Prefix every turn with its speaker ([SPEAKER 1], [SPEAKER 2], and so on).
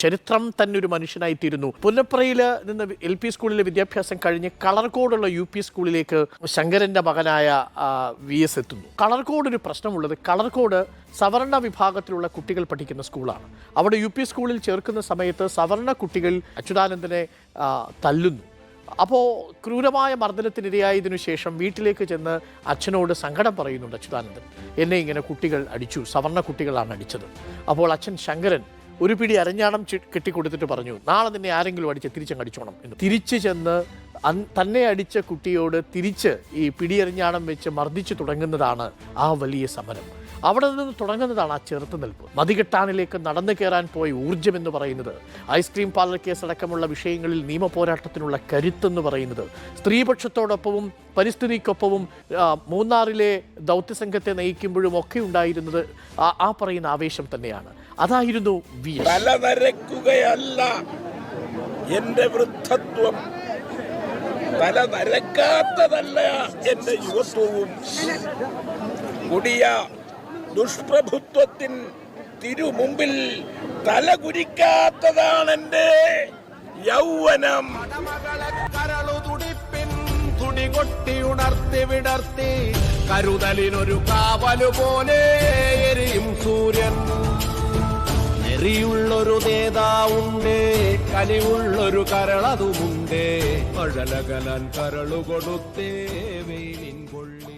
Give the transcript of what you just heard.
[SPEAKER 1] ചരിത്രം തന്നെ ഒരു മനുഷ്യനായിത്തീരുന്നു. പുന്നപ്രയിൽ നിന്ന് LP സ്കൂളിലെ വിദ്യാഭ്യാസം കഴിഞ്ഞ് കളർകോടുള്ള UP സ്കൂളിലേക്ക് ശങ്കരൻ്റെ മകനായ VS എത്തുന്നു. കളർകോട് ഒരു പ്രശ്നമുള്ളത്, കളർകോട് സവർണ വിഭാഗത്തിലുള്ള കുട്ടികൾ പഠിക്കുന്ന സ്കൂളാണ്. അവിടെ UP സ്കൂളിൽ ചേർക്കുന്ന സമയത്ത് സവർണ കുട്ടികൾ അച്യുതാനന്ദനെ തല്ലുന്നു. അപ്പോൾ ക്രൂരമായ മർദ്ദനത്തിനിരയായതിനു ശേഷം വീട്ടിലേക്ക് ചെന്ന് അച്ഛനോട് സങ്കടം പറയുന്നുണ്ട് അച്യുതാനന്ദൻ. എന്നെ ഇങ്ങനെ കുട്ടികൾ അടിച്ചു, സവർണ കുട്ടികളാണ് അടിച്ചത്. അപ്പോൾ അച്ഛൻ ശങ്കരൻ ഒരു പിടി അരഞ്ഞാണം കെട്ടിക്കൊടുത്തിട്ട് പറഞ്ഞു, നാളെ നിന്നെ ആരെങ്കിലും അടിച്ച് തിരിച്ചങ്ങ് അടിച്ചോണം എന്ന്. തിരിച്ചു ചെന്ന് തന്നെ അടിച്ച കുട്ടിയോട് തിരിച്ച് ഈ പിടിയറിഞ്ഞാണം വെച്ച് മർദ്ദിച്ചു തുടങ്ങുന്നതാണ് ആ വലിയ സമരം. അവിടെ നിന്ന് തുടങ്ങുന്നതാണ് ആ ചെറുത്തുനിൽപ്പ്. മതികെട്ടാനിലേക്ക് നടന്നു കയറാൻ പോയ ഊർജ്ജം എന്ന് പറയുന്നത്, ഐസ്ക്രീം പാർലർ കേസടക്കമുള്ള വിഷയങ്ങളിൽ നിയമ പോരാട്ടത്തിനുള്ള കരുത്തെന്ന് പറയുന്നത്, സ്ത്രീപക്ഷത്തോടൊപ്പവും പരിസ്ഥിതിക്കൊപ്പവും മൂന്നാറിലെ ദൗത്യസംഘത്തെ നയിക്കുമ്പോഴും ഒക്കെ ഉണ്ടായിരുന്നത് ആ പറയുന്ന ആവേശം തന്നെയാണ്. അതായിരുന്നു VS.
[SPEAKER 2] എന്റെ വൃദ്ധത്വം, തല നരക്കാത്തതല്ല എന്റെ യുവത്വവും. കൊടിയ ദുഷ്പ്രഭുത്വത്തിൻ തിരുമുമ്പിൽ തലകുരിക്കാത്തതാണ് എന്റെ യൗവനം. തുടികൊട്ടി ഉണർത്തി വിടർത്തി കരുതലിനൊരു കാവലു പോലെ എരിയും സൂര്യൻ. നെറിയുള്ളൊരു നേതാവുണ്ട്, കനിവുള്ളൊരു കരളതുമുണ്ട്. അഴലകലാൻ കരളു കൊടുത്തേ വെയിലിൻ കൊള്ളി.